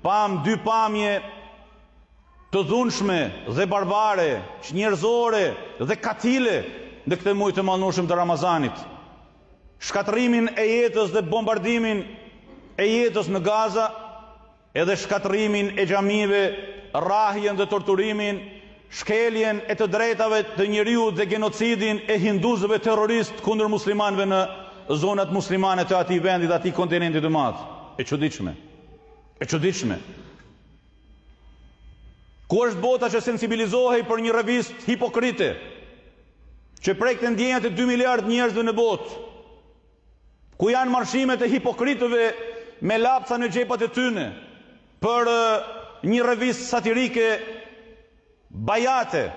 pam dy pamje të dhunshme dhe barbare, njerëzore dhe katile në këtë muaj të mallnueshëm të Ramazanit. Shkatrimin e jetës dhe bombardimin e jetës në Gaza, edhe shkatrimin e xhamive, rrahjen dhe torturimin, shkeljen e të drejtave të njeriut dhe genocidin e hinduzëve terrorist kundër muslimanëve në zonat muslimane të atij vendit, atij kontinentit të madh. E çuditshme. E çuditshme. Ku është bota që sensibilizohej për një revistë hipokrite, që prekte ndjenjat e 2 miliard njerëzve në botë? Ku janë marshimet e hipokritëve me lapca në xhepat e tyre për një revistë satirike bajate?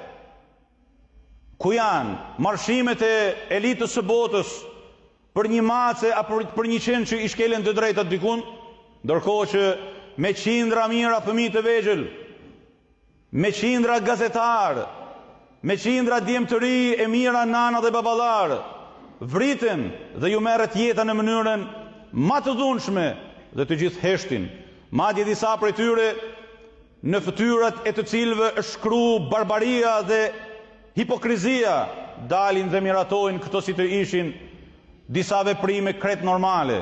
Ku janë marshimet e elitës së botës për një mace apo për një qenë që i shkelen të drejtat dikun, ndërkohë që me qindra mijëra fëmijë të vegjël, me qindra gazetar, me qindra djemë të ri e mira nana dhe baballar, vriten dhe ju merret jeta në mënyrën ma të dhunshme dhe të gjithë heshtin. Madje disa prej tyre në fytyrat e të cilëve është shkruar barbaria dhe hipokrizia, dalin dhe miratojnë këto si të ishin disa veprime krejt normale.